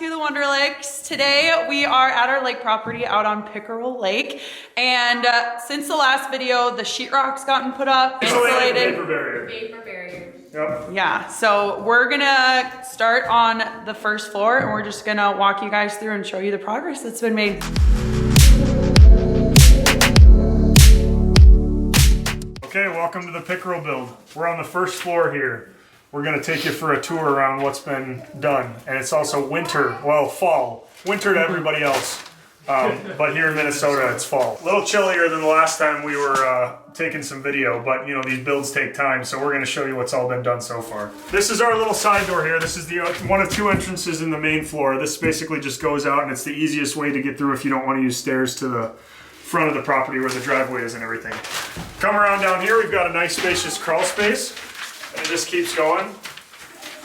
to the Wonder Lakes. Today we are at our lake property out on Pickerel Lake, and since the last video, the sheetrock's gotten put up, insulated. Vapor barrier. Vapor barrier. Yep. Yeah, so we're gonna start on the first floor, and we're just gonna walk you guys through and show you the progress that's been made. Okay, welcome to the Pickerel build. We're on the first floor here. We're gonna take you for a tour around what's been done. And it's also winter, well, fall. Winter to everybody else. But here in Minnesota, it's fall. A little chillier than the last time we were taking some video, but you know, these builds take time, so we're gonna show you what's all been done so far. This is our little side door here. This is the one of two entrances in the main floor. This basically just goes out, and it's the easiest way to get through if you don't wanna use stairs to the front of the property where the driveway is and everything. Come around down here, we've got a nice spacious crawl space, and it just keeps going.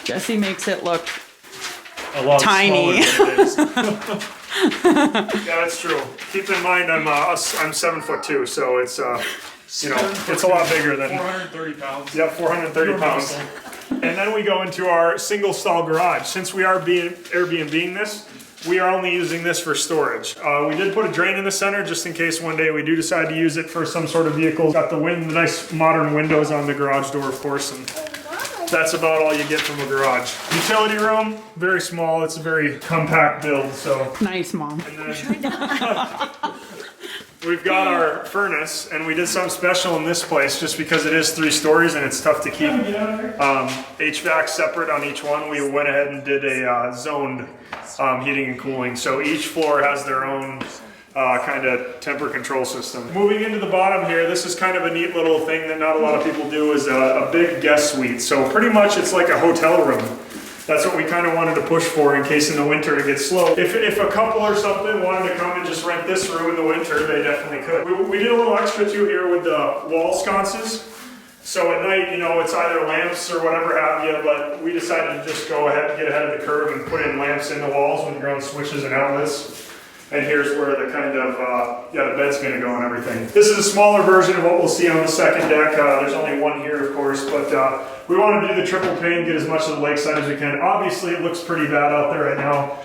Jesse makes it look A lot tiny. smaller than it is. Yeah, that's true. Keep in mind, I'm 7'2", so it's you know, it's a lot bigger than 430 pounds. Yeah, 430 pounds. And then we go into our single stall garage. Since we are Airbnb-ing this, we are only using this for storage. We did put a drain in the center just in case one day we do decide to use it for some sort of vehicle. Got the nice modern windows on the garage door, of course, and that's about all you get from a garage. Utility room, very small. It's a very compact build, so. nice, Mom. And then we've got our furnace, and we did something special in this place just because it is 3 stories and it's tough to keep HVAC separate on each one. We went ahead and did a zoned heating and cooling. So each floor has their own kind of temper control system. Moving into the bottom here, this is kind of a neat little thing that not a lot of people do, is a big guest suite. So pretty much it's like a hotel room. That's what we kind of wanted to push for in case in the winter it gets slow. If a couple or something wanted to come and just rent this room in the winter, they definitely could. We did a little extra too here with the wall sconces. So at night, you know, it's either lamps or whatever have you, but we decided to just go ahead and get ahead of the curve and put in lamps in the walls with your own switches and outlets. And here's where the kind of, the bed's gonna go and everything. This is a smaller version of what we'll see on the second deck. There's only one here, of course, but we wanted to do the triple pane, get as much of the lakeside as we can. Obviously, it looks pretty bad out there right now.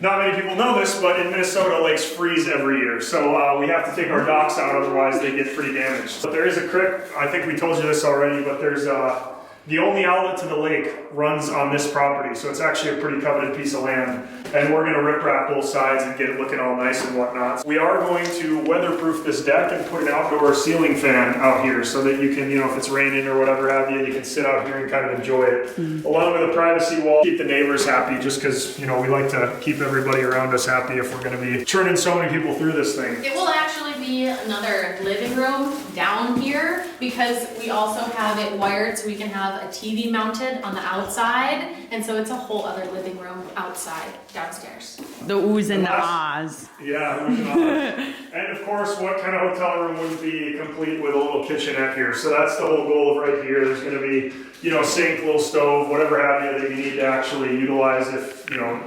Not many people know this, but in Minnesota, lakes freeze every year. So we have to take our docks out, otherwise they get pretty damaged. But there is a creek, I think we told you this already, but there's the only outlet to the lake runs on this property. So it's actually a pretty coveted piece of land. And we're gonna rip wrap both sides and get it looking all nice and whatnot. We are going to weatherproof this deck and put an outdoor ceiling fan out here so that you can, you know, if it's raining or whatever have you, you can sit out here and kind of enjoy it. Along with a privacy wall, keep the neighbors happy, just because, you know, we like to keep everybody around us happy if we're gonna be churning so many people through this thing. It will actually be another living room down here because we also have it wired so we can have a TV mounted on the outside. And so it's a whole other living room outside, downstairs. The oohs and the ahs. Yeah, and of course, what kind of hotel room wouldn't be complete with a little kitchenette here? So that's the whole goal of right here. There's going to be, you know, sink, little stove, whatever have you that you need to actually utilize if, you know,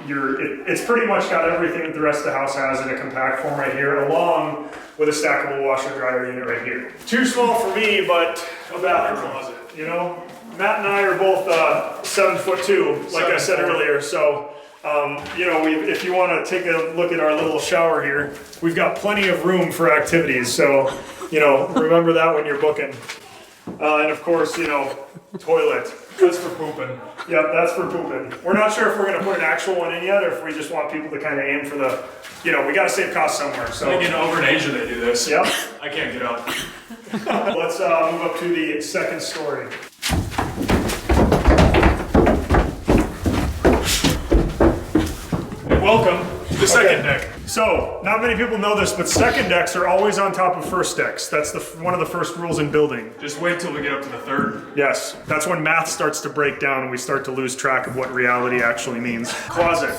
it's pretty much got everything that the rest of the house has in a compact form right here, along with a stackable washer dryer unit right here. Too small for me, but a bathroom closet, you know? Matt and I are both 7'2", like I said earlier, so you know, if you want to take a look at our little shower here, we've got plenty of room for activities, so, you know, remember that when you're booking. And of course, you know, toilet. That's for pooping. Yep, that's for pooping. We're not sure if we're going to put an actual one in yet, or if we just want people to kind of aim for the, you know, we got to save costs somewhere, so. I think over in Asia they do this. Yep. I can't get up. Let's move up to the second story. Welcome to the second deck. So, not many people know this, but second decks are always on top of first decks. That's one of the first rules in building. Just wait till we get up to the third. Yes, that's when math starts to break down and we start to lose track of what reality actually means. Closet.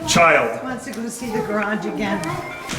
Child. Wants to go see the garage again.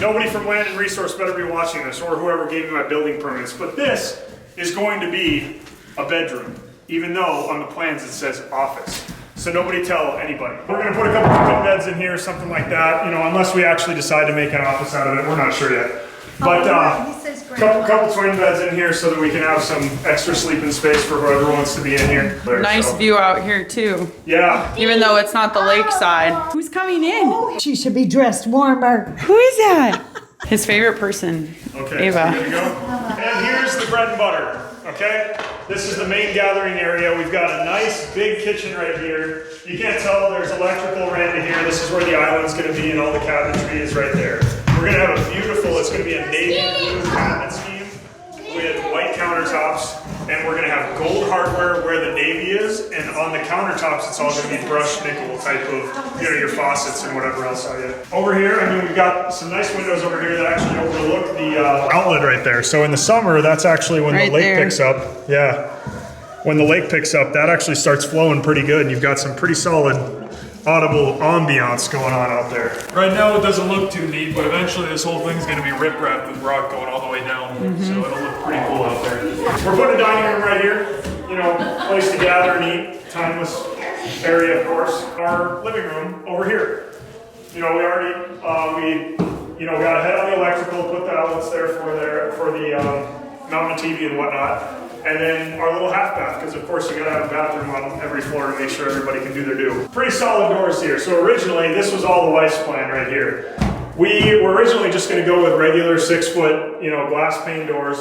Nobody from Land and Resource better be watching this, or whoever gave me my building permits, but this is going to be a bedroom, even though on the plans it says office. So nobody tell anybody. We're gonna put a couple of beds in here, something like that, you know, unless we actually decide to make an office out of it, we're not sure yet. But He says couple twin beds in here so that we can have some extra sleeping space for whoever wants to be in here. Nice So, view out here too, Yeah. even though it's not the lakeside. Who's coming in? She should be dressed warmer. Who is that? His favorite person, Okay, Ava. so here we go. And here's the bread and butter, okay? This is the main gathering area. We've got a nice big kitchen right here. You can't tell there's electrical ran to here. This is where the island's gonna be and all the cabinetry is right there. We're gonna have a beautiful, it's gonna be a navy blue cabinet scheme with white countertops, and we're gonna have gold hardware where the navy is, and on the countertops it's all gonna be brushed nickel type of, you know, your faucets and whatever else are you. Over here, I mean, we've got some nice windows over here that actually overlook the outlet right there. So in the summer, that's actually when Right the lake there. picks up. Yeah. When the lake picks up, that actually starts flowing pretty good, and you've got some pretty solid audible ambiance going on out there. Right now, it doesn't look too neat, but eventually this whole thing's gonna be rip-wrapped with rock going all the way down. So it'll look pretty cool out there. We're putting a dining room right here, you know, place to gather and eat, timeless area, of course. Our living room over here. You know, we already, we got ahead on the electrical, put the outlets there for the mountain TV and whatnot. And then our little half bath, because of course you gotta have a bathroom on every floor to make sure everybody can do their due. Pretty solid doors here. So originally, this was all the wife's plan right here. We were originally just gonna go with regular 6-foot, you know, glass pane doors.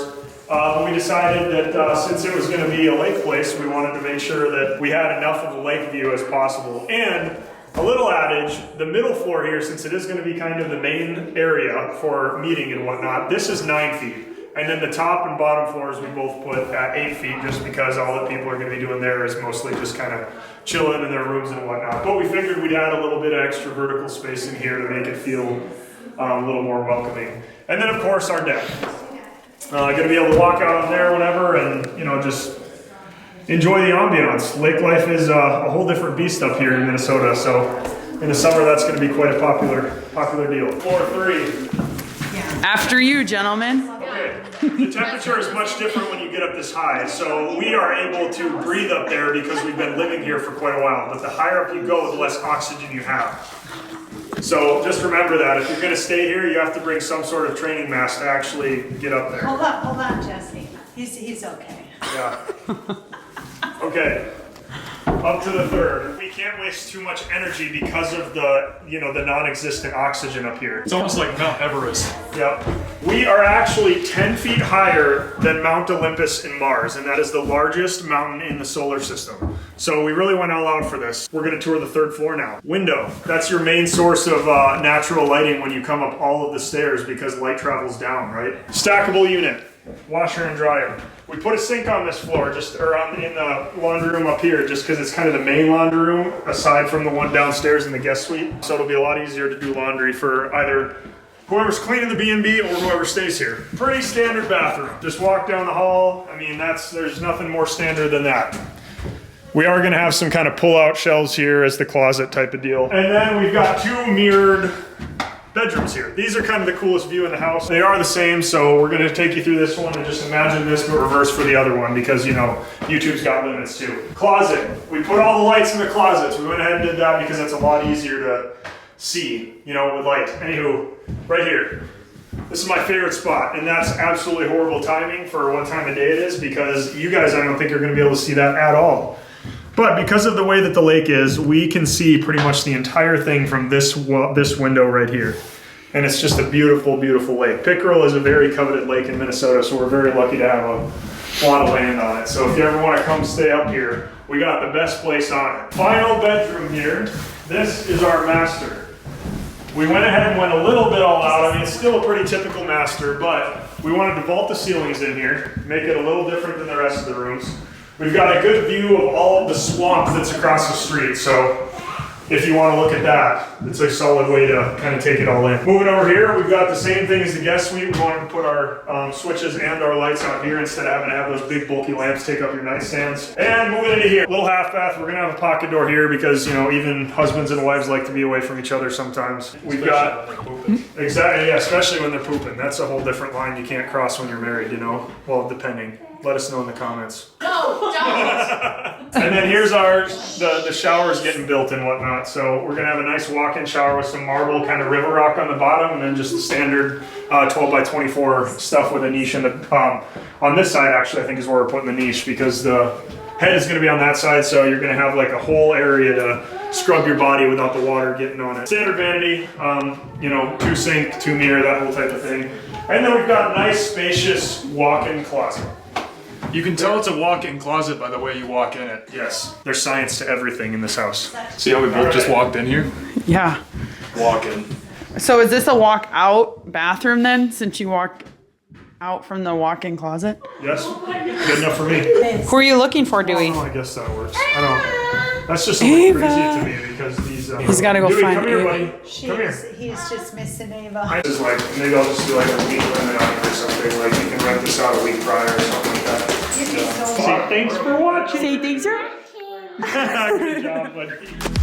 But we decided that since it was gonna be a lake place, we wanted to make sure that we had enough of a lake view as possible. And a little adage, the middle floor here, since it is gonna be kind of the main area for meeting and whatnot, this is 9 feet. And then the top and bottom floors we both put at 8 feet, just because all that people are gonna be doing there is mostly just kind of chilling in their rooms and whatnot. But we figured we'd add a little bit of extra vertical space in here to make it feel a little more welcoming. And then of course our deck. Gonna be able to walk out on there whenever and, you know, just enjoy the ambiance. Lake life is a whole different beast up here in Minnesota, so in the summer that's gonna be quite a popular deal. Floor 3. After you, gentlemen. Okay. The temperature is much different when you get up this high, so we are able to breathe up there because we've been living here for quite a while, but the higher up you go, the less oxygen you have. So just remember that. If you're going to stay here, you have to bring some sort of training mask to actually get up there. Hold on, Jesse. He's okay. Yeah. Okay. Up to the 3rd. We can't waste too much energy because of the, you know, the non-existent oxygen up here. It's almost like Mount Everest. Yep. We are actually 10 feet higher than Mount Olympus in Mars, and that is the largest mountain in the solar system. So we really went all out for this. We're gonna tour the 3rd floor now. Window. That's your main source of natural lighting when you come up all of the stairs because light travels down, right? Stackable unit. Washer and dryer. We put a sink on this floor, in the laundry room up here, just because it's kind of the main laundry room, aside from the one downstairs in the guest suite. So it'll be a lot easier to do laundry for either whoever's cleaning the B&B or whoever stays here. Pretty standard bathroom. Just walk down the hall. I mean, there's nothing more standard than that. We are going to have some kind of pull-out shelves here as the closet type of deal. And then we've got 2 mirrored bedrooms here. These are kind of the coolest view in the house. They are the same, so we're gonna take you through this one and just imagine this but reverse for the other one because, you know, YouTube's got limits too. Closet. We put all the lights in the closets. We went ahead and did that because that's a lot easier to see, you know, with light. Anywho, right here. This is my favorite spot, and that's absolutely horrible timing for what time of day it is because you guys, I don't think, are gonna be able to see that at all. But because of the way that the lake is, we can see pretty much the entire thing from this window right here. And it's just a beautiful, beautiful lake. Pickerel is a very coveted lake in Minnesota, so we're very lucky to have a lot of land on it. So if you ever want to come stay up here, we got the best place on it. Final bedroom here. This is our master. We went ahead and went a little bit all out. I mean, it's still a pretty typical master, but we wanted to vault the ceilings in here, make it a little different than the rest of the rooms. We've got a good view of all of the swamp that's across the street, so if you want to look at that, it's a solid way to kind of take it all in. Moving over here, we've got the same thing as the guest suite. We wanted to put our switches and our lights out here instead of having to have those big bulky lamps take up your nightstands. And moving into here, little half bath. We're gonna have a pocket door here because, you know, even husbands and wives like to be away from each other sometimes. We've got exactly, yeah, especially when they're pooping. That's a whole different line you can't cross when you're married, you know. Well, depending. Let us know in the comments. No, don't. And then here's the showers getting built and whatnot. So we're gonna have a nice walk-in shower with some marble kind of river rock on the bottom, and then just the standard 12 by 24 stuff with a niche in the, on this side actually I think is where we're putting the niche, because the head is gonna be on that side, so you're gonna have like a whole area to scrub your body without the water getting on it. Standard vanity, you know, 2 sink, 2 mirror, that whole type of thing. And then we've got a nice spacious walk-in closet. You can tell it's a walk-in closet by the way you walk in it. Yes, there's science to everything in this house. See how we both just walked in here? Yeah. Walk-in. So is this a walk out bathroom then, since you walk out from the walk-in closet? Yes, good enough for me. Who are you looking for, Dewey? Oh, I guess that works. I don't. That's just a little crazy to me because these. He's got to go Dewey, find come here, Ava. buddy. Come here. He's just missing Ava. I just like maybe I'll just do like a week limit on it or something. Like you can rent this out a week prior or something like that. You'd be so Say thanks for watching. Say things are. Good job, buddy.